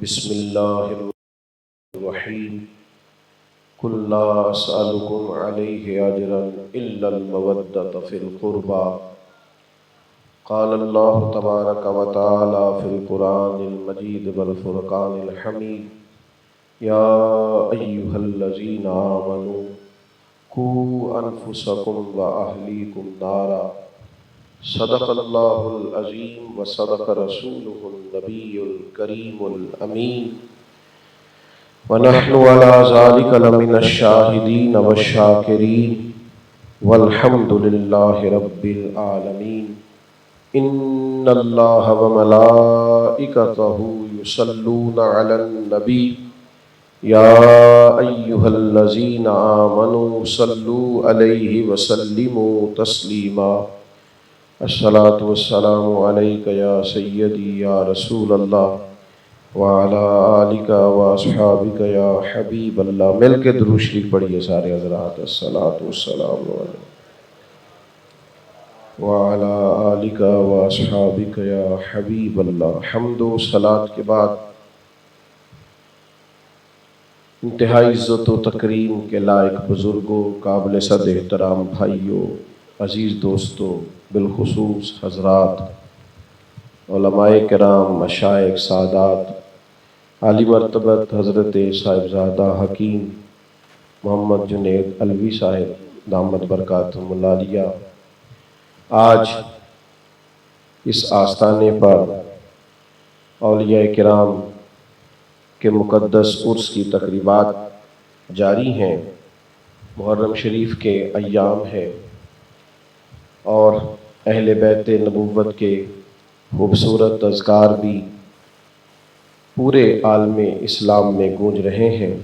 بسم اللہ الرحیم قل لا اسألکم علیہ اجرا الا المودۃ فی القربى قال اللہ تبارک و تعالی فی القرآن المجید والفرقان الحمید یا ایہا الذین آمنوا قوا انفسکم و اہلیکم نارا صدق اللہ العظیم و صدق رسولہ النبی الکریم الامین ونحن علی ذلک لمن الشاہدین والشاکرین والحمد للہ رب العالمین ان اللہ وملائکتہ یصلون علی النبی یا ایہا الذین آمنوا صلوا علیہ وسلموا تسلیما الصلاۃ والسلام علیک یا سیدی یا رسول اللہ وعلی آلک واصحابک یا حبیب اللہ۔ مل کے درود شریف پڑھیے سارے حضرات۔ الصلاۃ والسلام علیک وعلی آلک واصحابک یا حبیب اللہ۔ حمد و صلاۃ کے بعد انتہائی عزت و تکریم کے لائق بزرگوں، قابل صد احترام بھائیوں، عزیز دوستوں، بالخصوص حضرات علماء کرام، مشائخ، سادات، عالی مرتبت حضرت صاحبزادہ حکیم محمد جنید علوی صاحب دامت برکاتہم العالیہ، آج اس آستانے پر اولیاء کرام کے مقدس عرس کی تقریبات جاری ہیں۔ محرم شریف کے ایام ہیں اور اہل بیت نبوت کے خوبصورت اذکار بھی پورے عالم اسلام میں گونج رہے ہیں۔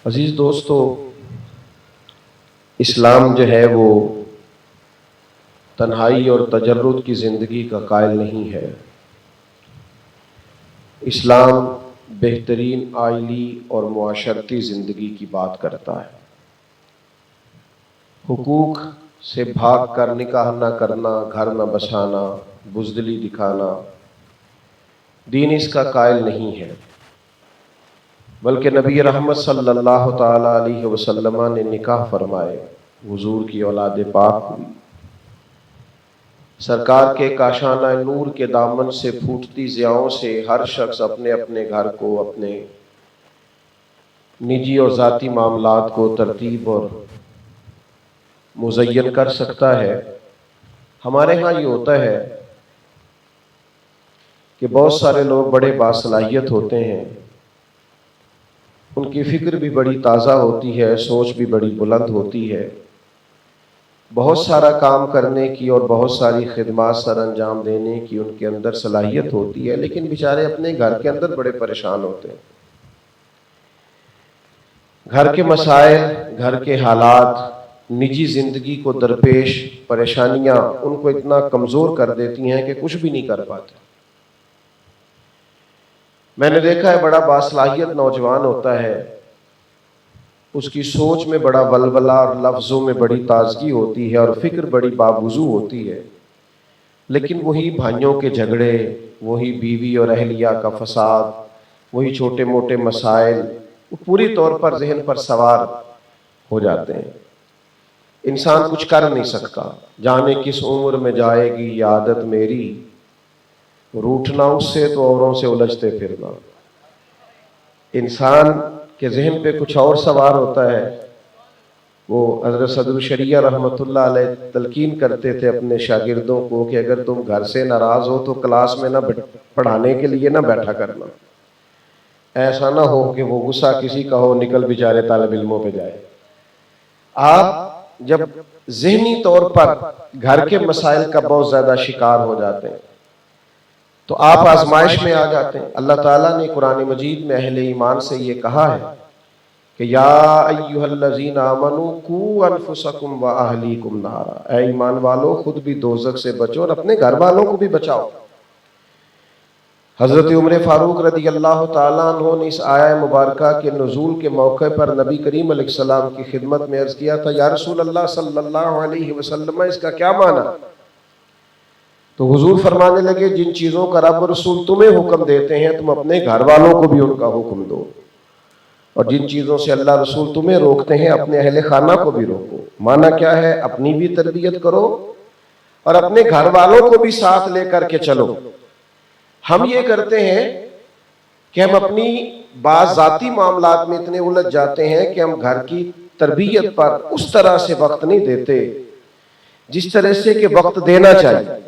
عزیز دوستو، اسلام جو ہے وہ تنہائی اور تجرد کی زندگی کا قائل نہیں ہے۔ اسلام بہترین آئلی اور معاشرتی زندگی کی بات کرتا ہے۔ حقوق سے بھاگ کر نکاح نہ کرنا، گھر نہ بسانا، بزدلی دکھانا، دین اس کا قائل نہیں ہے، بلکہ نبی رحمت صلی اللہ تعالی علیہ وسلم نے نکاح فرمائے، حضور کی اولاد پاک ہوئی۔ سرکار کے کاشانہ نور کے دامن سے پھوٹتی ضیاؤں سے ہر شخص اپنے اپنے گھر کو، اپنے نجی اور ذاتی معاملات کو ترتیب اور مزین کر سکتا ہے۔ ہمارے ہاں یہ ہوتا ہے کہ بہت سارے لوگ بڑے باصلاحیت ہوتے ہیں، ان کی فکر بھی بڑی تازہ ہوتی ہے، سوچ بھی بڑی بلند ہوتی ہے، بہت سارا کام کرنے کی اور بہت ساری خدمات سر انجام دینے کی ان کے اندر صلاحیت ہوتی ہے، لیکن بیچارے اپنے گھر کے اندر بڑے پریشان ہوتے ہیں۔ گھر کے مسائل، گھر کے حالات، نجی زندگی کو درپیش پریشانیاں ان کو اتنا کمزور کر دیتی ہیں کہ کچھ بھی نہیں کر پاتے۔ میں نے دیکھا ہے بڑا باصلاحیت نوجوان ہوتا ہے، اس کی سوچ میں بڑا ولولہ اور لفظوں میں بڑی تازگی ہوتی ہے اور فکر بڑی بابوزو ہوتی ہے، لیکن وہی بھائیوں کے جھگڑے، وہی بیوی اور اہلیہ کا فساد، وہی چھوٹے موٹے مسائل وہ پوری طور پر ذہن پر سوار ہو جاتے ہیں۔ انسان کچھ کر نہیں سکتا، جانے کس عمر میں جائے گی یہ عادت میری، روٹھنا اس سے تو اوروں سے الجھتے پھرنا۔ انسان کے ذہن پہ کچھ اور سوار ہوتا ہے۔ وہ حضرت صدر الشریعہ رحمۃ اللہ علیہ تلقین کرتے تھے اپنے شاگردوں کو کہ اگر تم گھر سے ناراض ہو تو کلاس میں نہ پڑھانے کے لیے نہ بیٹھا کرنا، ایسا نہ ہو کہ وہ غصہ کسی کا ہو نکل بیچارے طالب علموں پہ جائے۔ آپ جب ذہنی طور پر گھر کے مسائل کا بہت زیادہ شکار ہو جاتے ہیں تو آپ آزمائش میں آ جاتے ہیں۔ اللہ تعالیٰ نے قرآن مجید میں اہل ایمان سے یہ کہا ہے کہ یا ایہا الذین آمنوا قوا انفسکم و اہلیکم نارا، اے ایمان والو خود بھی دوزخ سے بچو اور اپنے گھر والوں کو بھی بچاؤ۔ حضرت عمر فاروق رضی اللہ تعالیٰ عنہ نے اس آیہ مبارکہ کے نزول کے موقع پر نبی کریم علیہ السلام کی خدمت میں عرض کیا تھا، یا رسول اللہ صلی اللہ علیہ وسلم اس کا کیا معنی؟ تو حضور فرمانے لگے جن چیزوں کا رب رسول تمہیں حکم دیتے ہیں تم اپنے گھر والوں کو بھی ان کا حکم دو، اور جن چیزوں سے اللہ رسول تمہیں روکتے ہیں اپنے اہل خانہ کو بھی روکو۔ معنی کیا ہے؟ اپنی بھی تربیت کرو اور اپنے گھر والوں کو بھی ساتھ لے کر کے چلو۔ ہم یہ کرتے ہیں کہ ہم اپنی بعض ذاتی معاملات میں اتنے الجھ جاتے ہیں کہ ہم گھر کی تربیت پر اس طرح سے وقت نہیں دیتے جس طرح سے کہ وقت دینا چاہیے۔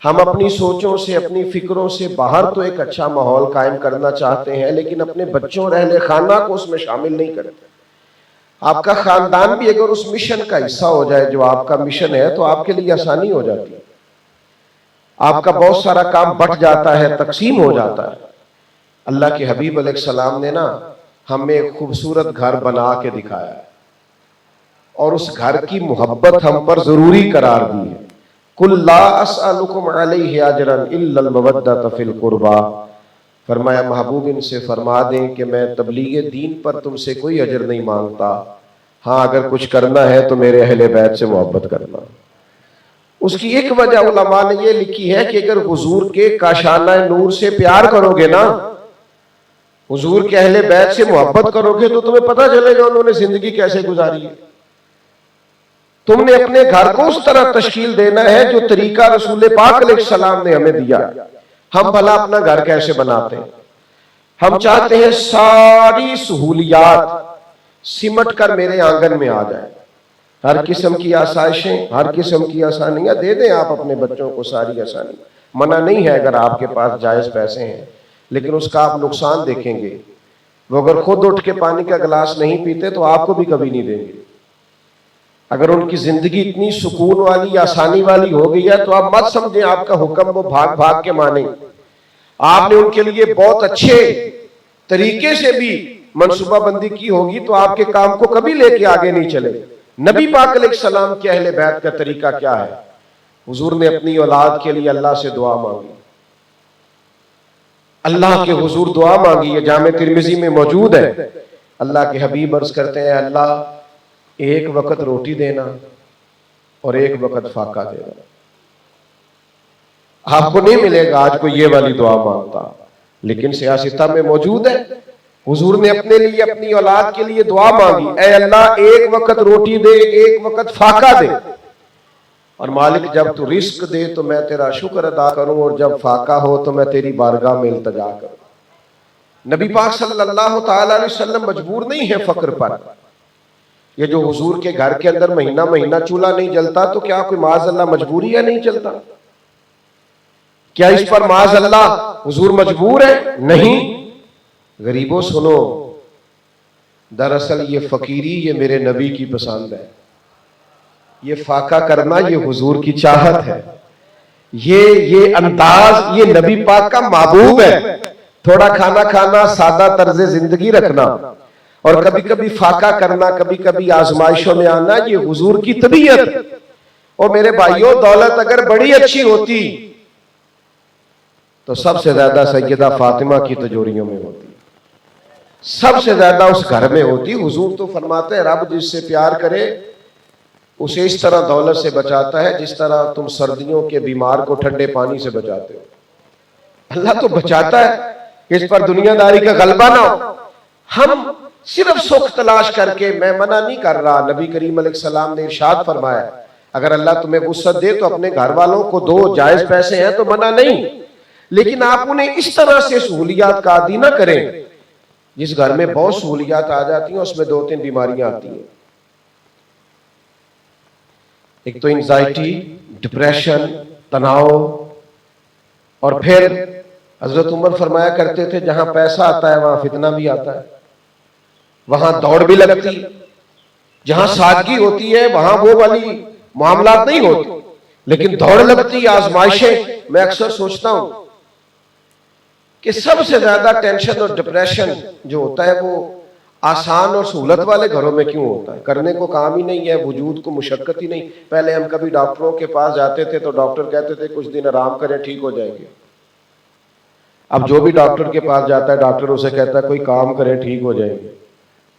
ہم اپنی سوچوں سے اپنی فکروں سے باہر تو ایک اچھا ماحول قائم کرنا چاہتے ہیں، لیکن اپنے بچوں اور اہل خانہ کو اس میں شامل نہیں کرتے۔ آپ کا خاندان بھی اگر اس مشن کا حصہ ہو جائے جو آپ کا مشن ہے تو آپ کے لیے آسانی ہو جاتی ہے، آپ کا بہت سارا کام بٹ جاتا ہے، تقسیم ہو جاتا ہے۔ اللہ کے حبیب علیہ السلام نے ہمیں ایک خوبصورت گھر بنا کے دکھایا ہے، اور اس گھر کی محبت ہم پر ضروری قرار دی ہے۔ قُلْ لَا أَسْأَلُكُمْ عَلَيْهِ أَجْرًا إِلَّا الْمَوَدَّةَ فِي الْقُرْبَى، فرمایا محبوب ان سے فرما دیں کہ میں تبلیغ دین پر تم سے کوئی اجر نہیں مانگتا، ہاں اگر کچھ کرنا ہے تو میرے اہل بیت سے محبت کرنا۔ اس کی ایک وجہ علماء نے یہ لکھی ہے کہ اگر حضور کے کاشانہ نور سے پیار کرو گے نا، حضور کے اہل بیت سے محبت کرو گے تو تمہیں پتہ چلے گا انہوں نے زندگی کیسے گزاری ہے۔ تم نے اپنے گھر کو اس طرح تشکیل دینا ہے جو طریقہ رسول پاک علیہ السلام نے ہمیں دیا۔ ہم بھلا اپنا گھر کیسے بناتے ہیں؟ ہم چاہتے ہیں ساری سہولیات سمٹ کر میرے آنگن میں آ جائیں، ہر قسم کی آسائشیں، ہر قسم کی آسانیاں دے دیں آپ اپنے بچوں کو، ساری آسانی۔ منع نہیں ہے اگر آپ کے پاس جائز پیسے ہیں، لیکن اس کا آپ نقصان دیکھیں گے۔ وہ اگر خود اٹھ کے پانی کا گلاس نہیں پیتے تو آپ کو بھی کبھی نہیں دیں گے۔ اگر ان کی زندگی اتنی سکون والی آسانی والی ہو گئی ہے تو آپ مت سمجھیں آپ کا حکم وہ بھاگ بھاگ کے مانیں۔ آپ نے ان کے لیے بہت اچھے طریقے سے بھی منصوبہ بندی کی ہوگی تو آپ کے کام کو کبھی لے کے آگے نہیں چلے۔ نبی پاک علیہ السلام کے اہل بیت کا طریقہ کیا ہے؟ حضور نے اپنی اولاد کے لیے اللہ سے دعا مانگی، اللہ کے حضور دعا مانگی، یہ جامع ترمذی میں موجود ہے۔ اللہ کے حبیب عرض کرتے ہیں اللہ ایک وقت روٹی دینا اور ایک وقت فاقہ دینا۔ آپ کو نہیں ملے گا آج کوئی یہ والی دعا مانگتا، لیکن سیاستہ میں موجود ہے۔ حضور نے اپنے لیے اپنی اولاد کے لیے دعا مانگی، اے اللہ ایک وقت روٹی دے، ایک وقت فاقہ دے، اور مالک جب تو رزق دے تو میں تیرا شکر ادا کروں، اور جب فاقہ ہو تو میں تیری بارگاہ میں التجا کروں۔ نبی پاک صلی اللہ تعالی علیہ وسلم مجبور نہیں ہے فقر پر۔ یہ جو حضور کے گھر کے اندر مہینہ مہینہ چولہا نہیں جلتا تو کیا کوئی معاذ اللہ مجبوری ہے نہیں چلتا؟ کیا اس پر معاذ اللہ حضور مجبور ہے؟ نہیں۔ غریبوں سنو، دراصل یہ فقیری یہ میرے نبی کی پسند ہے، یہ فاقہ کرنا یہ حضور کی چاہت ہے، یہ انداز یہ نبی پاک کا محبوب ہے۔ تھوڑا کھانا کھانا، سادہ طرز زندگی رکھنا اور کبھی کبھی فاقہ کرنا، کبھی کبھی آزمائشوں میں آنا، یہ حضور کی طبیعت۔ اور میرے بھائیوں دولت اگر بڑی اچھی ہوتی تو سب سے زیادہ سیدہ فاطمہ کی تجوریوں میں ہوتی، سب سے زیادہ اس گھر میں ہوتی۔ حضور تو فرماتے ہیں رب جس سے پیار کرے اسے اس طرح دولت سے بچاتا ہے جس طرح تم سردیوں کے بیمار کو ٹھنڈے پانی سے بچاتے ہو۔ اللہ تو بچاتا ہے کہ اس پر دنیا داری کا غلبہ نہ ہو۔ ہم صرف سکھ تلاش کر کے، میں منع نہیں کر رہا، نبی کریم علیہ السلام نے ارشاد فرمایا اگر اللہ تمہیں وسعت دے تو اپنے گھر والوں کو دو، جائز پیسے ہیں تو منع نہیں، لیکن آپ انہیں اس طرح سے سہولیات کا عادی نہ کریں۔ جس گھر میں بہت سہولیات آ جاتی ہیں اس میں 2-3 بیماریاں آتی ہیں۔ ایک تو انزائٹی، ڈپریشن، تناؤ، اور پھر حضرت عمر فرمایا کرتے تھے جہاں پیسہ آتا ہے وہاں فتنہ بھی آتا ہے، وہاں دوڑ بھی لگتی، جہاں سادگی ہوتی ہے وہاں وہ والی معاملات نہیں ہوتے، لیکن دوڑ لگتی، آزمائشیں۔ میں اکثر سوچتا ہوں کہ سب سے زیادہ ٹینشن اور ڈپریشن جو ہوتا ہے وہ آسان اور سہولت والے گھروں میں کیوں ہوتا ہے؟ کرنے کو کام ہی نہیں ہے، وجود کو مشقت ہی نہیں۔ پہلے ہم کبھی ڈاکٹروں کے پاس جاتے تھے تو ڈاکٹر کہتے تھے کچھ دن آرام کریں ٹھیک ہو جائے گے۔ اب جو بھی ڈاکٹر کے پاس جاتا ہے ڈاکٹر اسے کہتا ہے کوئی کام کریں ٹھیک ہو جائے گے،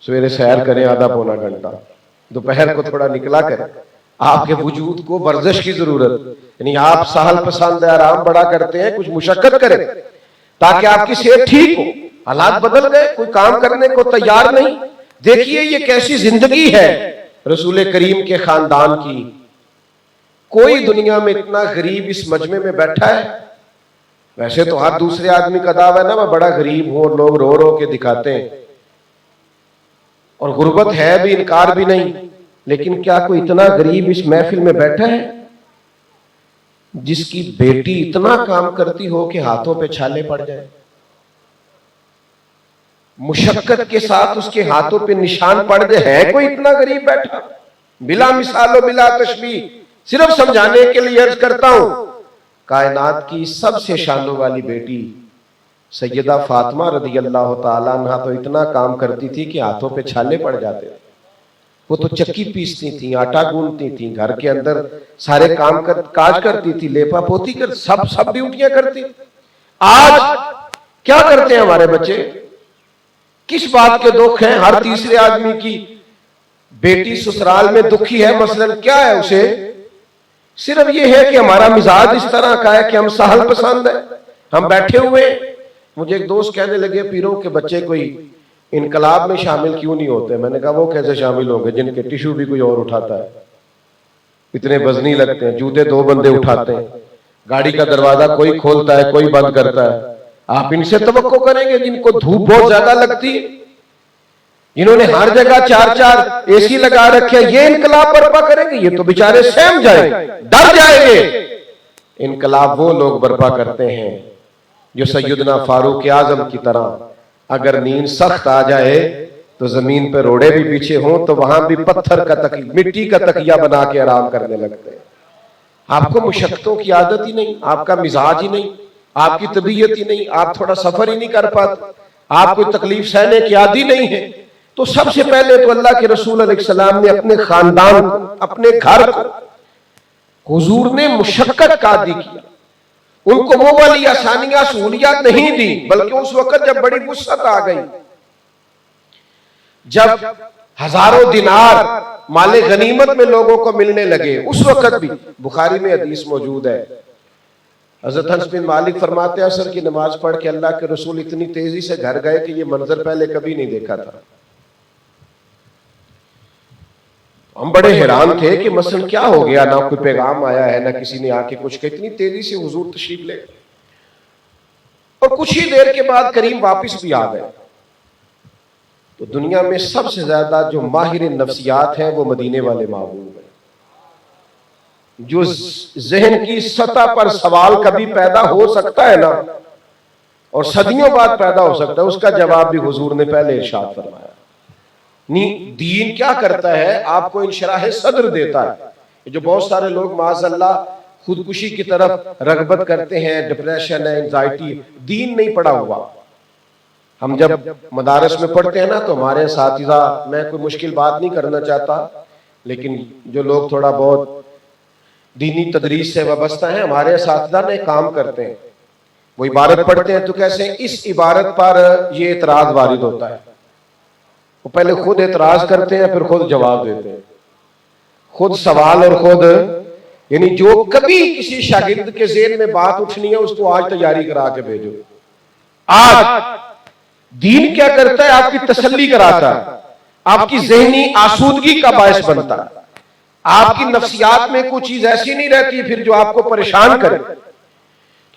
سویرے سیر کریں آدھا پونا گھنٹہ، دوپہر کو تھوڑا نکلا کریں۔ آپ کے وجود کو ورزش کی ضرورت، یعنی آپ سہل پسند آرام بڑا کرتے ہیں، کچھ مشقت کریں تاکہ آپ کی صحت ٹھیک ہو۔ حالات بدل گئے، کوئی کام کرنے کو تیار نہیں۔ دیکھیے یہ کیسی زندگی ہے رسول کریم کے خاندان کی۔ کوئی دنیا میں اتنا غریب اس مجمع میں بیٹھا ہے؟ ویسے تو ہر دوسرے آدمی کا دعویٰ ہے نا میں بڑا غریب ہوں، اور لوگ رو رو کے دکھاتے ہیں، اور غربت ہے بھی، انکار بھی نہیں، لیکن کیا کوئی اتنا غریب اس محفل میں بیٹھا ہے جس کی بیٹی اتنا کام کرتی ہو کہ ہاتھوں پہ چھالے پڑ جائیں، مشقت کے ساتھ اس کے ہاتھوں پہ نشان پڑ دے؟ ہے کوئی اتنا غریب بیٹھا؟ بلا مثال و بلا تشبیہ، صرف سمجھانے کے لیے عرض کرتا ہوں، کائنات کی سب سے شانوں والی بیٹی سیدہ فاطمہ رضی اللہ تعالیٰ عنہ تو اتنا کام کرتی تھی کہ ہاتھوں پہ چھالے پڑ جاتے تھے۔ وہ تو چکی پیستی تھیں، آٹا گوندتی تھیں، گھر کے اندر سارے کام کاج کرتی تھی، لیپا پوتی کرتی، سب ڈیوٹیاں کرتی۔ آج کیا کرتے ہیں ہمارے بچے؟ کس بات کے دکھ ہیں؟ ہر تیسرے آدمی کی بیٹی سسرال میں دکھی ہے، مثلا کیا ہے اسے؟ صرف یہ ہے کہ ہمارا مزاج اس طرح کا ہے کہ ہم سہل پسند ہیں، ہم بیٹھے ہوئے۔ مجھے ایک دوست کہنے لگے پیروں کے بچے کوئی انقلاب میں شامل کیوں نہیں ہوتے؟ میں نے کہا وہ کیسے شامل ہوں گے جن کے ٹیشو بھی کوئی اور اٹھاتا ہے، اتنے وزنی لگتے ہیں، جوتے 2 بندے اٹھاتے ہیں، گاڑی کا دروازہ کوئی کھولتا ہے کوئی بند کرتا ہے۔ آپ ان سے توقع کریں گے جن کو دھوپ بہت زیادہ لگتی ہے، جنہوں نے ہر جگہ 4 اے سی لگا رکھے، یہ انقلاب برپا کریں گے؟ یہ تو بیچارے سہم جائیں، ڈر جائیں گے۔ انقلاب وہ لوگ برپا کرتے ہیں جو سیدنا فاروق اعظم کی طرح اگر نیند سخت آ جائے تو زمین پہ روڑے بھی پیچھے ہوں تو وہاں بھی پتھر کا تکیہ، مٹی کا تکیہ بنا کے آرام کرنے لگتے ہیں۔ آپ کو مشقتوں کی عادت ہی نہیں، آپ کا مزاج ہی نہیں، آپ کی طبیعت ہی نہیں، آپ تھوڑا سفر ہی نہیں کر پاتے، آپ کوئی تکلیف سہنے کی عادی نہیں ہے، تو سب سے پہلے تو اللہ کے رسول علیہ السلام نے اپنے خاندان کو، اپنے گھر کو حضور نے مشقت کا عادی کیا۔ ان کو وہ والی آسانیاں سہولیات نہیں دی، بلکہ اس وقت جب بڑی وسعت آ گئی، جب ہزاروں دینار مال غنیمت میں لوگوں کو ملنے لگے، اس وقت بھی بخاری میں حدیث موجود ہے، حضرت انس بن مالک فرماتے ہیں عصر کی نماز پڑھ کے اللہ کے رسول اتنی تیزی سے گھر گئے کہ یہ منظر پہلے کبھی نہیں دیکھا تھا۔ ہم بڑے حیران تھے کہ مثلا کیا ہو گیا، نہ کوئی پیغام آیا ہے، نہ کسی نے آ کے کچھ کہ اتنی تیزی سے حضور تشریف لے، اور کچھ ہی دیر کے بعد کریم واپس بھی آ گئے۔ تو دنیا میں سب سے زیادہ جو ماہر نفسیات ہیں وہ مدینے والے محبوب ہیں۔ جو ذہن کی سطح پر سوال کبھی پیدا ہو سکتا ہے نا، اور صدیوں بعد پیدا ہو سکتا ہے، اس کا جواب بھی حضور نے پہلے ارشاد فرمایا۔ دین کیا کرتا ہے؟ آپ کو انشراح صدر دیتا ہے۔ جو بہت سارے لوگ معاذ اللہ خودکشی کی طرف رغبت کرتے ہیں، ڈپریشن ہے، انزائٹی، دین نہیں پڑھا ہوا۔ ہم جب مدارس میں پڑھتے ہیں نا تو ہمارے اساتذہ، میں کوئی مشکل بات نہیں کرنا چاہتا، لیکن جو لوگ تھوڑا بہت دینی تدریس سے وابستہ ہیں، ہمارے اساتذہ نے کام کرتے ہیں، وہ عبارت پڑھتے ہیں تو کیسے اس عبارت پر یہ اعتراض وارد ہوتا ہے، وہ پہلے خود اعتراض کرتے ہیں پھر خود جواب دیتے ہیں، خود سوال اور خود، یعنی جو کبھی کسی شاگرد کے ذہن میں بات اٹھنی ہے اس کو آج تیاری کرا کے بھیجو۔ آج دین کیا کرتا ہے؟ آپ کی تسلی کراتا ہے، آپ کی ذہنی آسودگی کا باعث بنتا ہے، آپ کی نفسیات میں کوئی چیز ایسی نہیں رہتی پھر جو آپ کو پریشان کرے۔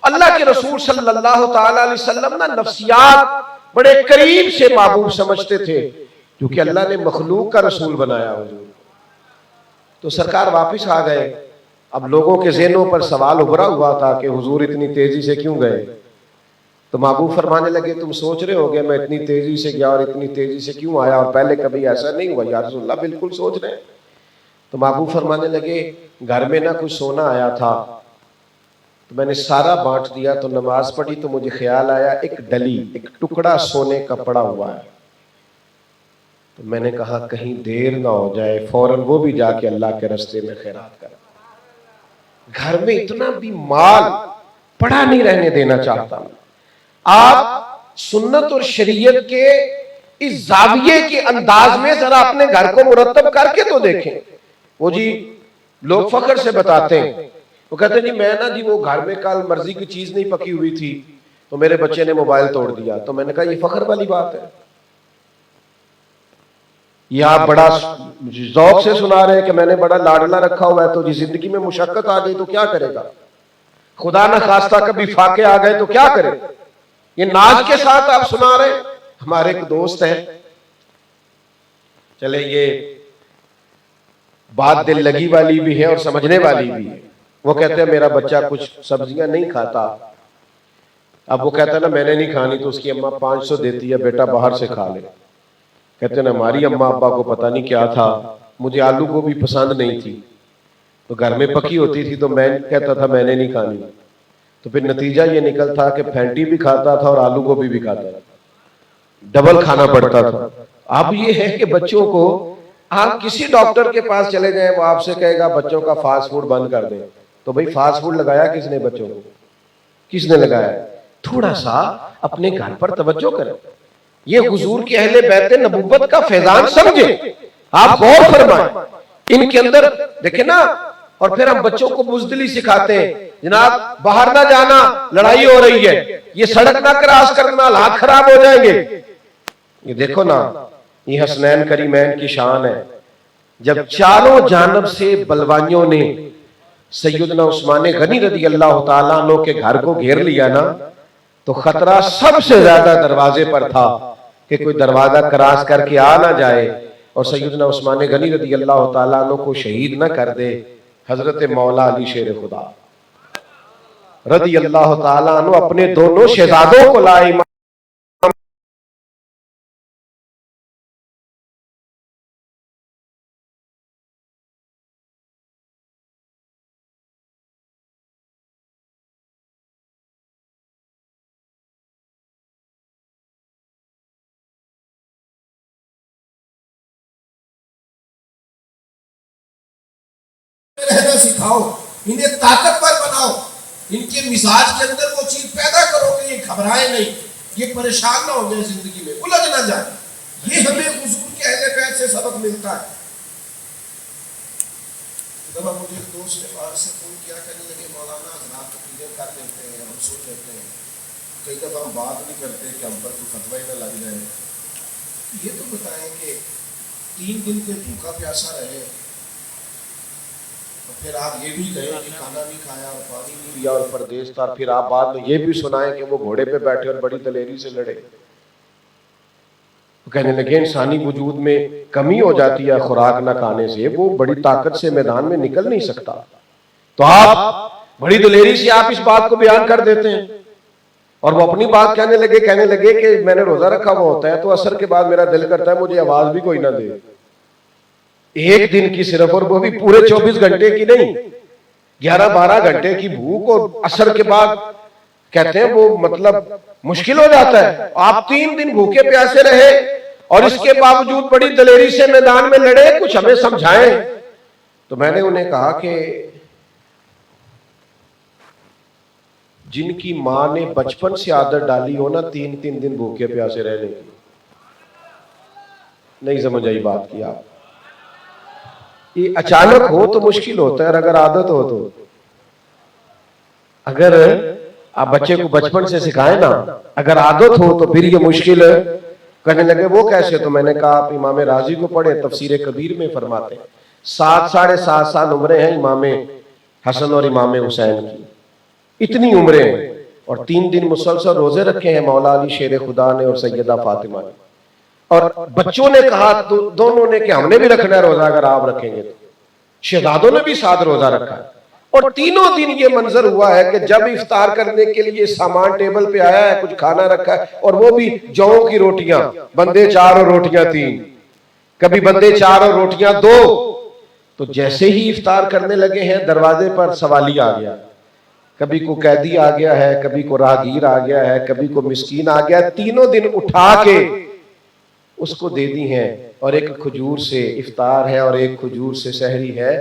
اللہ کے رسول صلی اللہ تعالی علیہ وسلم نا نفسیات بڑے قریب سے محبوب سمجھتے تھے، کیونکہ اللہ نے مخلوق کا رسول بنایا حضور۔ تو سرکار واپس آ گئے، اب لوگوں کے ذہنوں پر سوال ابھرا ہوا تھا کہ حضور اتنی تیزی سے کیوں گئے؟ تو محبوب فرمانے لگے تم سوچ رہے ہوگے میں اتنی تیزی سے گیا اور اتنی تیزی سے کیوں آیا، اور پہلے کبھی ایسا نہیں ہوا یا رسول اللہ؟ بالکل سوچ رہے ہیں۔ تو محبوب فرمانے لگے گھر میں نہ کچھ سونا آیا تھا تو میں نے سارا بانٹ دیا، تو نماز پڑھی تو مجھے خیال آیا ایک ڈلی، ایک ٹکڑا سونے کا پڑا ہوا ہے، تو میں نے کہا کہیں دیر نہ ہو جائے، فوراً وہ بھی جا کے اللہ کے راستے میں خیرات کرا۔ گھر میں اتنا بھی مال پڑا نہیں رہنے دینا چاہتا ہوں۔ آپ سنت اور شریعت کے اس زاویے کے انداز میں ذرا اپنے گھر کو مرتب کر کے تو دیکھیں۔ وہ جی لوگ فخر سے بتاتے ہیں، وہ کہتے ہیں جی میں نا جی وہ گھر میں کل مرضی کی چیز نہیں پکی ہوئی تھی تو میرے بچے نے موبائل توڑ دیا. تو میں نے کہا یہ فخر والی بات ہے؟ یہ آپ بڑا ذوق سے سنا رہے ہیں کہ میں نے بڑا لاڈلا رکھا ہوا ہے تو جی زندگی میں مشقت آ گئی تو کیا کرے گا، خدا نہ خواستہ کبھی فاقے آ گئے تو کیا کرے. یہ ناز کے ساتھ آپ سنا رہے ہیں. ہمارے ایک دوست ہیں، چلے یہ بات دل لگی والی بھی ہے اور سمجھنے والی بھی ہے. وہ کہتے ہیں میرا بچہ کچھ سبزیاں نہیں کھاتا، اب وہ کہتا ہے نا میں نے نہیں کھانی تو اس کی اماں 500 دیتی ہے بیٹا باہر سے کھا لے. کہتے ہیں نا ہماری اماں ابا کو پتہ نہیں کیا تھا، مجھے آلو گوبھی پسند نہیں تھی تو گھر میں پکی ہوتی تھی تو میں کہتا تھا میں نے نہیں کھانی، تو پھر نتیجہ یہ نکلتا کہ پھینٹی بھی کھاتا تھا اور آلو گوبھی بھی کھاتا تھا، ڈبل کھانا پڑتا تھا. اب یہ ہے کہ بچوں کو آپ کسی ڈاکٹر کے پاس چلے جائیں وہ آپ سے کہے گا بچوں کا فاسٹ فوڈ بند کر دیں. تو بھئی فاسٹ فوڈ لگایا کس نے بچوں کو؟ کس نے لگایا؟ تھوڑا سا اپنے گھر پر توجہ کریں. یہ حضور کی اہل بیت نبوت کا فیضان سمجھیں، آپ غور فرمائیں ان کے اندر دیکھیں نا. اور پھر ہم بچوں کو بزدلی سکھاتے ہیں، جناب باہر نہ جانا لڑائی ہو رہی ہے، یہ سڑک نہ کراس کرنا حالات خراب ہو جائیں گے. یہ دیکھو نا یہ حسنین کریمین کی شان ہے. جب چاروں جانب سے بلوائیوں نے سیدنا عثمان غنی رضی اللہ تعالیٰ عنہ کے گھر کو گھیر لیا نا تو خطرہ سب سے زیادہ دروازے پر تھا کہ کوئی دروازہ کراس کر کے آ نہ جائے اور سیدنا عثمان غنی رضی اللہ تعالیٰ عنہ کو شہید نہ کر دے. حضرت مولا علی شیر خدا رضی اللہ تعالیٰ عنہ اپنے دونوں شہزادوں کو لائے. رہنا سکھاؤ، انہیں طاقتور بناؤ، ان کے مزاج کے اندر وہ چیز پیدا کرو کہ یہ گھبرائے نہیں، یہ پریشان نہ ہو جائے زندگی میں، الجھ نہ جائے. یہ ہمیں حضور کے اہل بیت سے سبق ملتا ہے. جب مجھے ایک دوست نے باہر سے فون کیا کہنے لگے مولانا حضرات تقریریں کر لیتے ہیں ہم سن لیتے ہیں، کئی دفعہ ہم بات نہیں کرتے کہ ہم پر کوئی فتوی نہ لگ جائے. یہ تو بتائیں کہ 3 دن کے بھوکا پیاسا رہے پھر آپ یہ بھی کہیں کہ کھانا نہیں کھایا اور پانی نہیں پیا اور پردیس تھا، پھر آپ بعد میں یہ بھی سنائیں کہ وہ گھوڑے پہ بیٹھے اور بڑی دلیری سے لڑے. کہنے لگے انسانی وجود میں کمی ہو جاتی ہے خوراک نہ کھانے سے، وہ بڑی طاقت سے میدان میں نکل نہیں سکتا، تو آپ بڑی دلیری سے آپ اس بات کو بیان کر دیتے ہیں. اور وہ اپنی بات کہنے لگے کہ میں نے روزہ رکھا ہوا ہوتا ہے تو عصر کے بعد میرا دل کرتا ہے مجھے آواز بھی کوئی نہ دے. ایک دن کی صرف، اور وہ بھی پورے 24 گھنٹے کی نہیں، 11-12 گھنٹے کی بھوک، اور عصر کے بعد کہتے ہیں وہ مطلب مشکل ہو جاتا ہے. آپ 3 دن بھوکے پیاسے رہے اور اس کے باوجود بڑی دلیری سے میدان میں لڑے، کچھ ہمیں سمجھائیں. تو میں نے انہیں کہا کہ جن کی ماں نے بچپن سے عادت ڈالی ہو نا 3 دن بھوکے پیاسے رہنے کی، نہیں سمجھ آئی بات کی آپ. یہ اچانک ہو تو مشکل ہوتا ہے، اور اگر عادت ہو تو، اگر آپ بچے کو بچپن سے سکھائیں نا، اگر عادت ہو تو پھر یہ مشکل ہے. کہنے لگے وہ کیسے؟ تو میں نے کہا آپ امام رازی کو پڑھیں، تفسیر کبیر میں فرماتے ہیں 7-7.5 سال عمریں ہیں امام حسن اور امام حسین کی، اتنی عمریں ہیں، اور 3 دن مسلسل روزے رکھے ہیں مولا علی شیر خدا نے اور سیدہ فاطمہ نے. اور بچوں نے کہا دونوں نے کہ ہم نے بھی رکھنا ہے روزہ اگر آپ رکھیں گے. تو شہزادوں نے بھی ساتھ روزہ رکھا ہے، اور تینوں دن یہ منظر ہوا ہے کہ جب افطار کرنے کے لیے سامان ٹیبل پہ آیا ہے، کچھ کھانا رکھا ہے، اور وہ بھی جووں کی روٹیاں، بندے 4 اور روٹیاں 3، کبھی بندے 4 اور روٹیاں 2. تو جیسے ہی افطار کرنے لگے ہیں دروازے پر سوالی آ گیا، کبھی کو قیدی آ گیا ہے، کبھی کو راہگیر آ گیا ہے، کبھی کو مسکین آ گیا ہے. تینوں دن اٹھا کے اس کو دے دی ہیں، اور ایک کھجور سے افطار ہے اور ایک کھجور سے سحری ہے.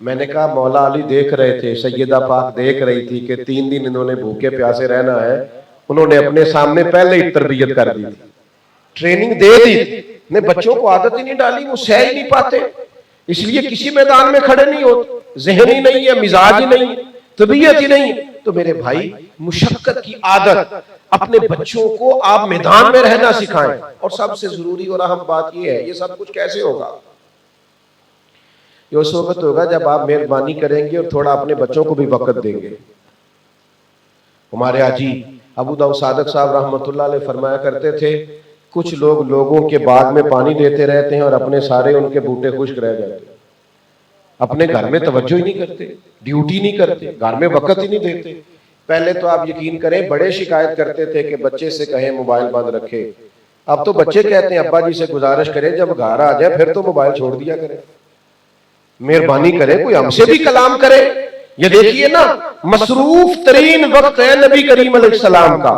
میں نے کہا مولا علی دیکھ رہے تھے، سیدہ پاک دیکھ رہی تھی کہ 3 دن انہوں نے بھوکے پیاسے رہنا ہے. انہوں نے اپنے سامنے پہلے ہی تربیت کر دی تھی، ٹریننگ دے دی نے. بچوں کو عادت ہی نہیں ڈالی، وہ سہ ہی نہیں پاتے، اس لیے کسی میدان میں کھڑے نہیں ہوتے. ذہن ہی نہیں ہے، مزاج ہی نہیں ہے، طبیعت ہی نہیں ہے، تو میرے بھائی مشقت کی عادت اپنے بچوں کو آپ میدان میں رہنا سکھائیں۔ اور سب سے ضروری اور اہم بات یہ ہے، یہ سب کچھ کیسے ہوگا؟ یہ اس وقت ہوگا جب آپ مہربانی کریں گے اور تھوڑا اپنے بچوں کو بھی وقت دیں گے۔ ہمارے حاجی ابو داؤد صادق صاحب رحمۃ اللہ علیہ فرمایا کرتے تھے، کچھ لوگ لوگوں کے باغ میں پانی دیتے رہتے ہیں اور اپنے سارے ان کے بوٹے خشک رہ جاتے ہیں، اپنے گھر میں توجہ ہی نہیں کرتے، ڈیوٹی نہیں کرتے، گھر میں وقت ہی نہیں دیتے۔ پہلے تو آپ یقین کریں بڑے شکایت کرتے تھے کہ بچے سے کہیں موبائل بند رکھے، اب تو بچے کہتے ہیں ابا جی سے گزارش کریں جب گھر آ جائے پھر تو موبائل چھوڑ دیا کریں، مہربانی کریں کوئی ہم سے بھی کلام کرے۔ یہ دیکھیے نا، مصروف ترین وقت ہے نبی کریم علیہ السلام کا،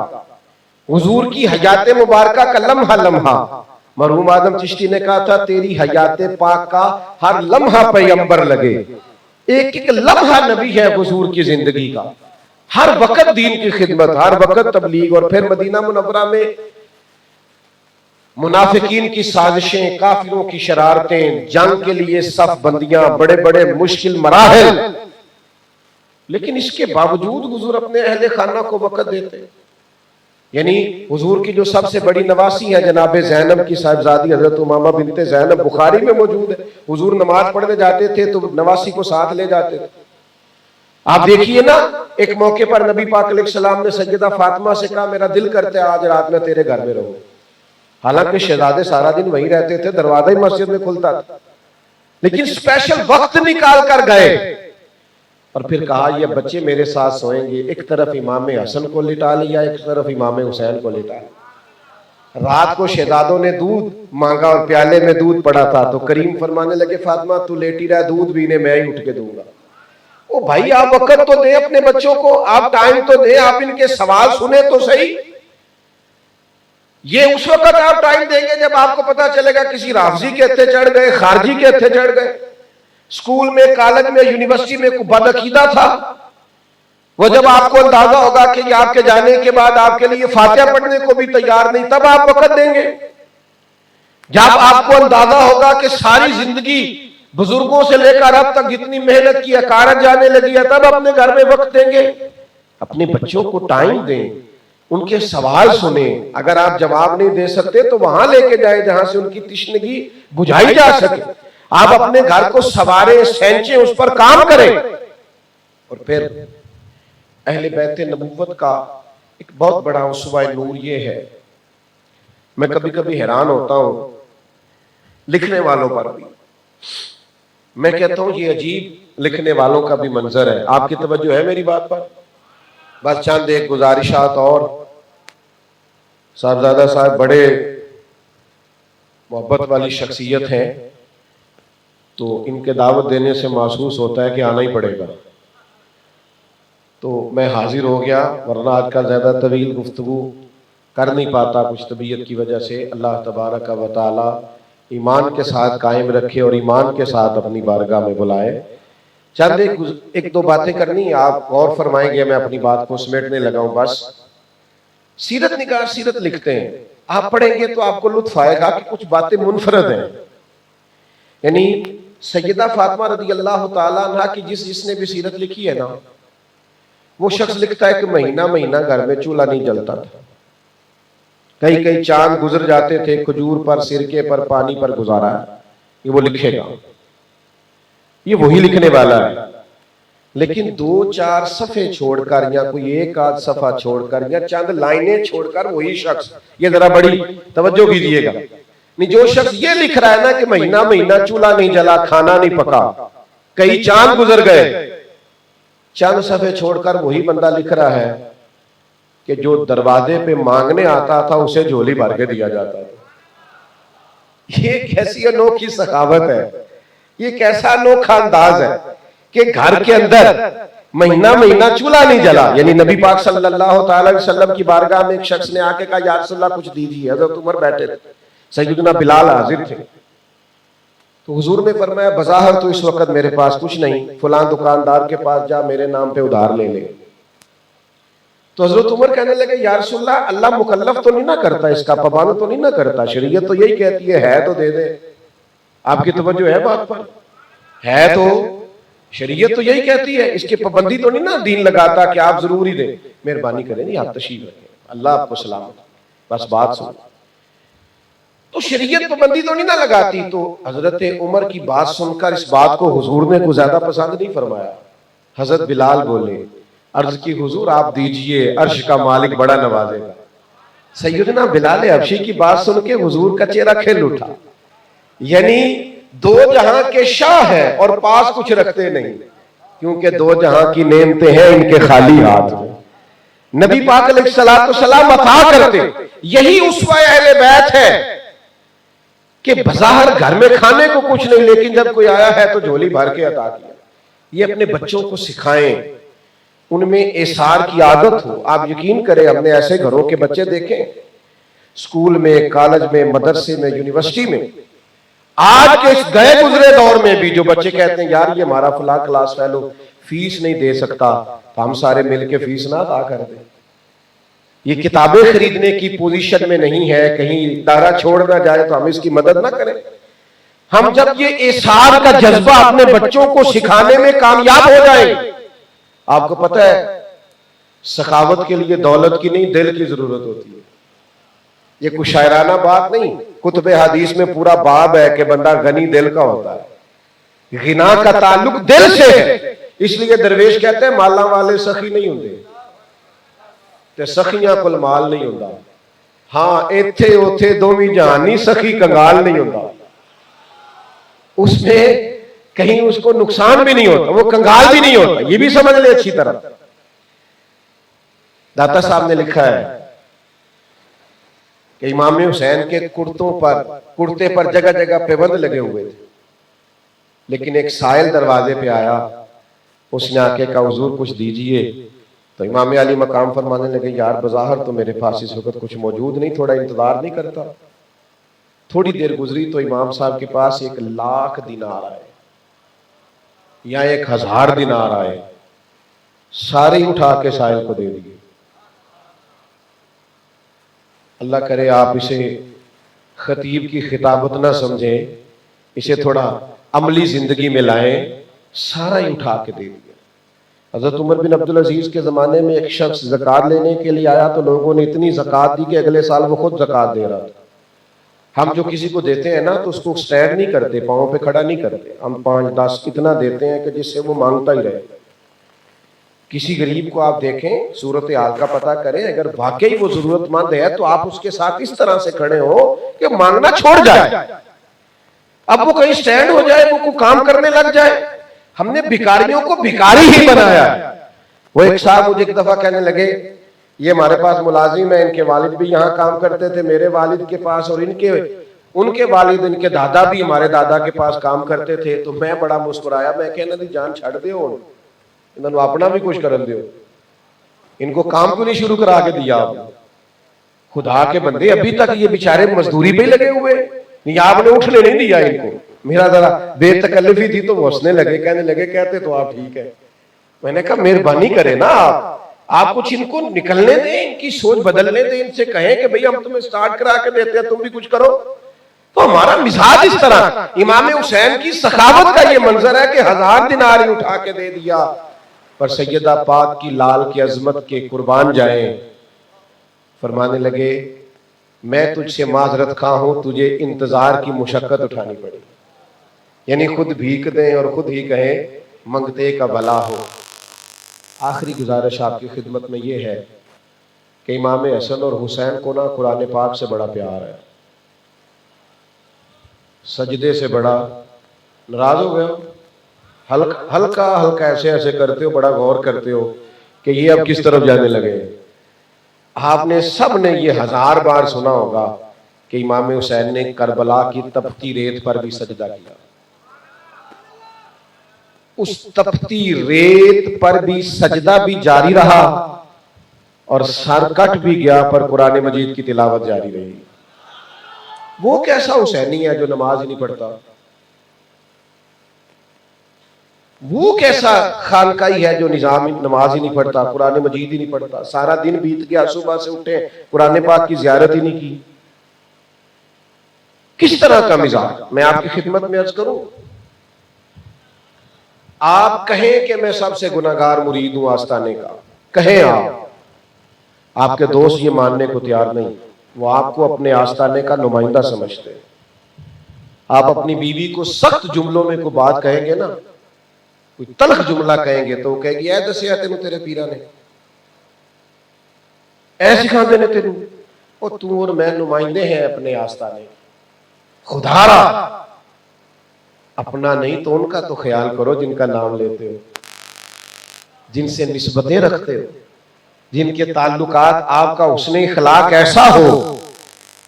حضور کی حیات مبارکہ کا لمحہ لمحہ، مرحوم آدم چشتی نے کہا تھا تیری حیات پاک کا ہر لمحہ پیغمبر لگے، ایک ایک لمحہ نبی ہے حضور کی زندگی کا، ہر وقت دین کی خدمت، ہر وقت تبلیغ۔ اور پھر مدینہ منورہ میں منافقین کی سازشیں، کافروں کی شرارتیں، جنگ کے لیے صف بندیاں، بڑے بڑے مشکل مراحل، لیکن اس کے باوجود حضور اپنے اہل خانہ کو وقت دیتے۔ یعنی حضور کی جو سب سے بڑی نواسی ہے جناب زینب کی صاحبزادی حضرت امامہ بنت زینب، بخاری میں موجود ہے، حضور نماز پڑھنے جاتے تھے تو نواسی کو ساتھ لے جاتے تھے۔ آپ دیکھیے نا، ایک موقع پر نبی پاک علیہ السلام نے سیدہ فاطمہ سے کہا میرا دل کرتا ہے آج رات میں تیرے گھر میں رہوں، حالانکہ شہزادے سارا دن وہیں رہتے تھے، دروازہ ہی مسجد میں کھلتا تھا، لیکن اسپیشل وقت نکال کر گئے۔ اور پھر کہا یہ بچے میرے ساتھ سوئیں گے، ایک طرف امام حسن کو لٹا لیا، ایک طرف امام حسین کو لٹا لیا۔ رات کو شہزادوں نے دودھ مانگا اور پیالے میں دودھ پڑا تھا تو کریم فرمانے لگے فاطمہ تو لیٹی رہا، دودھ بھی میں ہی اٹھ کے دوں گا۔ او بھائی آپ وقت تو دیں اپنے بچوں کو، آپ ٹائم تو دیں، آپ ان کے سوال سنیں تو صحیح۔ یہ اس وقت آپ ٹائم دیں گے جب آپ کو پتا چلے گا کسی رافضی کے ہتھے چڑھ گئے، خارجی کے ہتھے چڑھ گئے، اسکول میں، کالج میں، یونیورسٹی میں کوئی بد عقیدہ تھا، وہ جب آپ کو اندازہ ہوگا کہ یہ آپ کے جانے کے بعد آپ کے لیے فاتحہ پڑھنے کو بھی تیار نہیں، تب آپ وقت دیں گے۔ جب آپ کو اندازہ ہوگا کہ ساری زندگی بزرگوں سے لے کر اب تک جتنی محنت کی اکارت جانے لگی ہے، تب اپنے گھر میں وقت دیں گے۔ اپنے بچوں کو ٹائم دیں، ان کے سوال سنیں، اگر آپ جواب نہیں دے سکتے تو وہاں لے کے جائیں جہاں سے ان کی تشنگی بجھائی جا سکے۔ آپ اپنے گھر کو سواریں، سینچیں، اس پر کام کریں۔ اور پھر اہل بیت نبوت کا ایک بہت بڑا اسوہ نور یہ ہے، میں کبھی کبھی حیران ہوتا ہوں لکھنے والوں پر بھی، میں کہتا ہوں یہ عجیب لکھنے والوں کا بھی منظر ہے۔ آپ کی توجہ ہے میری بات پر؟ بس چند ایک گزارشات اور۔ صاحبزادہ صاحب بڑے محبت والی شخصیت ہیں، تو ان کے دعوت دینے سے محسوس ہوتا ہے کہ آنا ہی پڑے گا، تو میں حاضر ہو گیا، ورنہ آج کا زیادہ طویل گفتگو کر نہیں پاتا کچھ طبیعت کی وجہ سے۔ اللہ تبارک و تعالی ایمان کے ساتھ قائم رکھے اور ایمان کے ساتھ اپنی بارگاہ میں بلائے۔ چند ایک دو باتیں کرنی، آپ غور فرمائیں گے، میں اپنی بات کو سمیٹنے لگا ہوں۔ بس سیرت نگار سیرت لکھتے ہیں، آپ پڑھیں گے تو آپ کو لطف آئے گا کہ کچھ باتیں منفرد ہیں۔ یعنی سیدہ فاطمہ رضی اللہ تعالیٰ عنہ کی جس نے بھی سیرت لکھی ہے نا، وہ شخص لکھتا ہے کہ مہینہ مہینہ گھر میں چولہا نہیں جلتا تھا، کئی کئی چاند گزر جاتے تھے، کھجور پر، سرکے پر، پانی پر گزارا ہے۔ یہ وہ لکھے گا، یہ وہی لکھنے والا ہے، لیکن دو چار صفحے چھوڑ کر یا کوئی ایک آدھ صفحہ چھوڑ کر یا چند لائنیں چھوڑ کر وہی شخص، یہ ذرا بڑی توجہ کیجئے گا، جو شخص یہ لکھ رہا ہے نا کہ مہینہ مہینہ چولہا نہیں جلا، کھانا نہیں پکا، کئی چاند گزر گئے، چند صفحے چھوڑ کر وہی بندہ لکھ رہا ہے کہ جو دروازے پہ مانگنے آتا تھا اسے جھولی بھر کے دیا جاتا تھا۔ یہ کیسی انوکھی سخاوت ہے، یہ کیسا انوکھا انداز ہے کہ گھر کے اندر مہینہ مہینہ چولہا نہیں جلا۔ یعنی نبی پاک صلی اللہ تعالی وسلم کی بارگاہ میں ایک شخص نے آ کے کہا یا رسول اللہ کچھ دیجیے، حضرت عمر بیٹھے تھے، سیدنا بلال حاضر تھے، تو حضور نے فرمایا بظاہر تو اس وقت میرے پاس کچھ نہیں، فلاں دکاندار کے پاس جا میرے نام پہ ادھار لے لے۔ تو حضرت عمر کہنے لگے یا رسول اللہ، اللہ مکلف تو نہیں نہ کرتا، اس کا پابند تو نہیں نہ کرتا، شریعت تو یہی کہتی ہے تو دے دے۔ آپ کی توجہ ہے بات پر؟ ہے تو شریعت تو یہی کہتی ہے، اس کی پابندی تو نہیں نا دین لگاتا کہ آپ ضرور ہی دیں، مہربانی کریں نہیں آپ تشریف رکھیں، اللہ آپ کو سلامت، بس بات سن. تو شریعت پابندی تو نہیں نہ لگاتی. تو حضرت عمر کی بات سن کر اس بات کو حضور نے کو زیادہ پسند نہیں فرمایا. حضرت بلال بولے، عرض کی حضور آپ دیجئے، عرش کا مالک بڑا نوازے گا. سیدنا بلال حبشی کی بات سن کے حضور کا چہرہ کھل اٹھا. یعنی دو جہاں کے شاہ ہیں اور پاس کچھ رکھتے نہیں، کیونکہ دو جہاں کی نعمتیں ہیں ان کے خالی ہاتھ میں. نبی پاک علیہ السلام عطا کرتے. یہی اسوہ اہل بیت ہے کہ بظاہر گھر میں کھانے کو کچھ نہیں، لیکن جب کوئی آیا ہے تو جھولی بھر کے عطا کیا. یہ اپنے بچوں کو سکھائیں، ان میں احسار کی عادت ہو. آپ یقین کریں ہم نے ایسے گھروں کے بچے دیکھیں، سکول میں، کالج میں، مدرسے میں، یونیورسٹی میں، آج کے اس گئے گزرے دور میں بھی جو بچے کہتے ہیں یار یہ ہمارا فلاں کلاس فیلو فیس نہیں دے سکتا تو ہم سارے مل کے فیس نہ ادا کر دیں. یہ کتابیں خریدنے کی پوزیشن میں نہیں ہے، کہیں ادارہ چھوڑ نہ جائے تو ہم اس کی مدد نہ کریں. ہم جب یہ احسان کا جذبہ اپنے بچوں کو سکھانے میں کامیاب ہو جائیں. آپ کو پتہ ہے سخاوت کے لیے دولت کی نہیں دل کی ضرورت ہوتی ہے. یہ کوئی شاعرانہ بات نہیں، کتب حدیث میں پورا باب ہے کہ بندہ غنی دل کا ہوتا ہے. غنا کا تعلق دل سے ہے، اس لیے درویش کہتے ہیں مالاں والے سخی نہیں ہوندے تے سخیاں کول مال نہیں ہوندا. ہاں ایتھے اوتھے دوویں جہانی سخی کنگال نہیں ہوندا، اس میں کہیں اس کو نقصان بھی نہیں ہوتا، وہ کنگال بھی نہیں ہوتا. یہ بھی سمجھ لے اچھی طرح. داتا صاحب نے لکھا ہے کہ امام حسین کے کرتے پر جگہ جگہ پیبند لگے ہوئے تھے، لیکن ایک سائل دروازے پہ آیا، اس نے آ کے کہا حضور کچھ دیجئے. تو امام علی مقام فرمانے لگے یار بظاہر تو میرے پاس اس وقت کچھ موجود نہیں، تھوڑا انتظار نہیں کرتا. تھوڑی دیر گزری تو امام صاحب کے پاس 1,00,000 دینار آئے یا 1,000 دینار آئے، سارے اٹھا کے سائل کو دے دیے. اللہ کرے آپ اسے خطیب کی خطابت نہ سمجھیں، اسے تھوڑا عملی زندگی میں لائیں. سارا ہی اٹھا کے دے دیا. حضرت عمر بن عبدالعزیز کے زمانے میں ایک شخص زکوٰۃ لینے کے لیے آیا تو لوگوں نے اتنی زکوٰۃ دی کہ اگلے سال وہ خود زکوٰۃ دے رہا تھا. ہم جو کسی کو دیتے ہیں نا تو اس کو سٹینڈ نہیں کرتے، پاؤں پہ کھڑا نہیں کرتے، ہم 5-10 اتنا دیتے ہیں کہ جس سے وہ مانگتا ہی رہے. کسی غریب کو آپ دیکھیں، صورتحال کا پتہ کریں، اگر واقعی وہ ضرورت مند ہے تو آپ اس کے ساتھ اس طرح سے کھڑے ہو کہ مانگنا چھوڑ جائے. اب وہ کہیں سٹینڈ ہو جائے، وہ کوئی کام کرنے لگ جائے. ہم نے بھکاریوں کو بھکاری ہی بنایا. وہ ایک صاحب مجھے ایک دفعہ کہنے لگے یہ ہمارے پاس ملازم ہے، ان کے والد بھی یہاں کام کرتے تھے، میرے والد کے پاس، اور ان کے والد، ان کے دادا بھی ہمارے دادا کے پاس کام کرتے تھے. تو میں بڑا مسکرایا، میں کہنا دی جان چھڑ دے ہو، انہوں نے اپنا بھی کچھ کرن دیو، ان کو کام کو نہیں شروع کرا کے دیا. خدا کے بندے ابھی تک یہ بیچارے مزدوری پہ لگے ہوئے، نہیں آپ نے اٹھنے نہیں دیا ان کو. میرا ذرا بے تکلفی تھی تو وہ ہنسنے لگے، کہنے لگے کہتے تو آپ ٹھیک ہے. میں نے کہا مہربانی کریں نا آپ کچھ ان کو نکلنے دیں، ان کی سوچ بدلنے دیں، ان سے کہیں کہ بھئی ہم تمہیں سٹارٹ کرا کے دیتے ہیں، تم بھی کچھ کرو. تو ہمارا مزاج اس طرح. امام حسین کی سخاوت کا یہ منظر ہے کہ 1,000 دینار ہی اٹھا کے دے دیا. پر سیدہ پاک کی لال کی عظمت کے قربان جائیں، فرمانے لگے میں تجھ سے معذرت خواہ ہوں، تجھے انتظار کی مشقت اٹھانی پڑی. یعنی خود بھیک دیں اور خود ہی کہیں منگتے کا بھلا ہو. آخری گزارش آپ کی خدمت میں یہ ہے کہ امام حسن اور حسین کو نا قرآن پاک سے بڑا پیار ہے. سجدے سے بڑا ناراض ہو گئے ہو، ہلکا ہلکا ایسے ایسے کرتے ہو، بڑا غور کرتے ہو کہ یہ اب کس طرف جانے لگے. آپ نے سب نے یہ 1000 بار سنا ہوگا کہ امام حسین نے کربلا کی تپتی ریت پر بھی سجدہ کیا. اس تپتی ریت پر بھی سجدہ بھی جاری رہا اور سر کٹ بھی گیا پر قرآن مجید کی تلاوت جاری رہی. وہ کیسا حسینی ہے جو نماز ہی نہیں پڑھتا؟ وہ کیسا خانقائی ہے جو نماز ہی نہیں پڑھتا، قرآن مجید ہی نہیں پڑھتا، سارا دن بیت گیا، صبح سے اٹھے قرآن پاک کی زیارت ہی نہیں کی؟ کس طرح کا مزاج؟ میں آپ کی خدمت میں عرض کروں، آپ کہیں کہ میں سب سے گناہگار مرید ہوں آستانے کا، کہیں آپ کے دوست یہ ماننے کو تیار نہیں، وہ آپ کو اپنے آستانے کا نمائندہ سمجھتے ہیں۔ آپ اپنی بیوی کو سخت جملوں میں کوئی بات کہیں گے نا، کوئی تلخ جملہ کہیں گے تو وہ کہے گی اے دسیا تینوں تیرے پیرا نے، اے سکھاندے نے تینوں، اور تو اور میں نمائندے ہیں اپنے آستانے، خدا را اپنا نہیں تو ان کا تو خیال کرو جن کا نام لیتے ہو، جن سے نسبتیں رکھتے ہو، جن کے تعلقات آپ کا حسن اخلاق ایسا ہو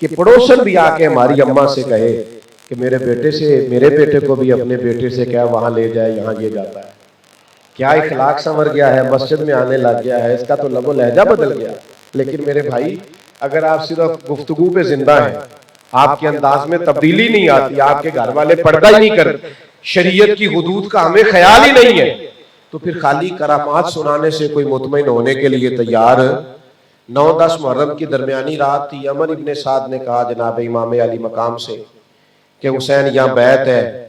کہ پڑوسن بھی آ کے ہماری اماں سے کہے کہ میرے بیٹے کو بھی اپنے بیٹے سے کیا وہاں لے جائے، یہاں یہ جاتا ہے، کیا اخلاق سنور گیا ہے، مسجد میں آنے لگ گیا ہے، اس کا تو لب و لہجہ بدل گیا۔ لیکن میرے بھائی اگر آپ صرف گفتگو پہ زندہ ہیں، آپ کے انداز میں تبدیلی نہیں آتی، آپ کے گھر والے پردہ ہی نہیں کرتے، شریعت کی حدود کا ہمیں خیال ہی نہیں ہے، تو پھر خالی کرامات سنانے سے کوئی مطمئن ہونے کے لیے تیار 9-10 محرم کی درمیانی رات تھی۔ عمر ابن سعد نے کہا جناب امام علی مقام سے کہ حسین یہاں بیعت ہے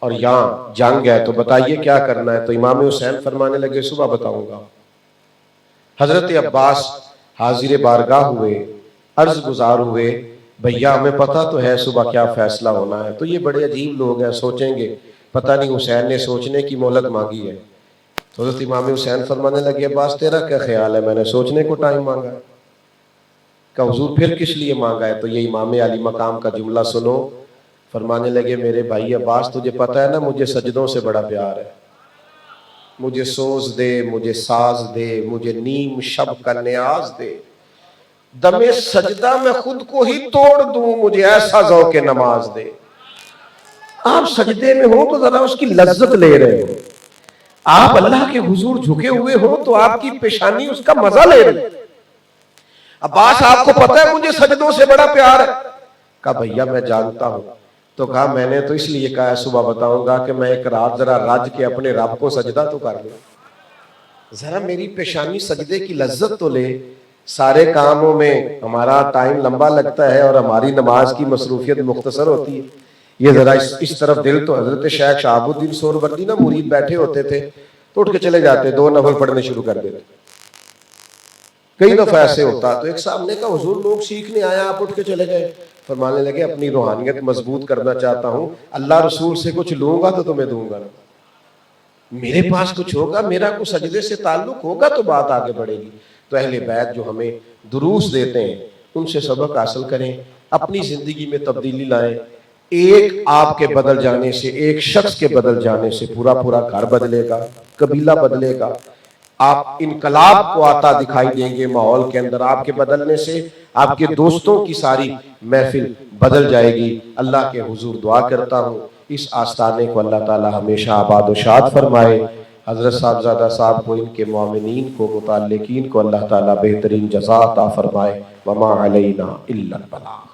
اور یہاں جنگ ہے، تو بتائیے کیا کرنا ہے؟ تو امام حسین فرمانے لگے صبح بتاؤں گا۔ حضرت عباس حاضر بارگاہ ہوئے، عرض گزار ہوئے، بھیا ہمیں پتہ تو ہے صبح کیا فیصلہ ہونا ہے۔ تو یہ بڑے عجیب لوگ ہیں، سوچیں گے پتہ نہیں حسین نے سوچنے کی مہلت مانگی ہے۔ تو حضرت امام حسین فرمانے لگے عباس تیرا کیا خیال ہے؟ میں نے سوچنے کو ٹائم مانگا ہے۔ کہ حضور پھر کس لیے مانگا ہے؟ تو یہ امام علی مقام کا جملہ سنو۔ فرمانے لگے میرے بھائی عباس تجھے پتہ ہے نا مجھے سجدوں سے بڑا پیار ہے، مجھے سوز دے، مجھے ساز دے، مجھے نیم شب کا نیاز دے، دم سجدہ میں خود کو ہی توڑ دوں، مجھے ایسا ذوق نماز دے۔ آپ سجدے میں ہو تو ذرا اس کی لذت لے رہے ہو، آپ اللہ کے حضور جھکے ہوئے ہو تو آپ کی پیشانی اس کا مزہ لے رہے۔ عباس آپ کو پتہ ہے مجھے سجدوں سے بڑا پیار ہے؟ کہا بھیا میں جانتا ہوں۔ تو کہا میں نے تو اس لیے کہا ہے صبح بتاؤں گا کہ میں ایک رات ذرا رج کے اپنے رب کو سجدہ تو کر لوں، ذرا میری پیشانی سجدے کی لذت تو لے۔ سارے کاموں میں ہمارا ٹائم لمبا لگتا ہے اور ہماری نماز کی مصروفیت مختصر ہوتی ہے، یہ ذرا اس طرف دل تو حضرت شیخ شہاب الدین سہروردی نا مرید بیٹھے ہوتے تھے تو اٹھ کے چلے جاتے، 2 نفل پڑھنے شروع کر دیتے۔ کئی دفعہ ایسے ہوتا تو ایک صاحب نے کہا حضور لوگ سیکھنے آیا آپ اٹھ کے چلے گئے۔ فرمانے لگے اپنی روحانیت مضبوط کرنا چاہتا ہوں، اللہ رسول سے کچھ لوں گا تو تمہیں دوں گا، میرے پاس کچھ ہوگا، میرا کچھ سجدے سے تعلق ہوگا تو بات آگے بڑھے گی۔ تو اہل بیت جو ہمیں دروس دیتے ہیں ان سے سبق حاصل کریں، اپنی زندگی میں تبدیلی لائیں۔ ایک آپ کے بدل جانے سے، ایک شخص کے بدل جانے سے پورا گھر بدلے گا، قبیلہ بدلے گا، آپ انقلاب کو آتا دکھائی دیں گے ماحول کے اندر۔ آپ کے بدلنے سے آپ کے دوستوں کی ساری محفل بدل جائے گی۔ اللہ کے حضور دعا کرتا ہوں اس آستانے کو اللہ تعالی ہمیشہ آباد و شاد فرمائے، حضرت صاحبزادہ صاحب کو، ان کے معاونین کو، متعلقین کو اللہ تعالی بہترین جزا عطا فرمائے۔ وما علینا الا البلاغ۔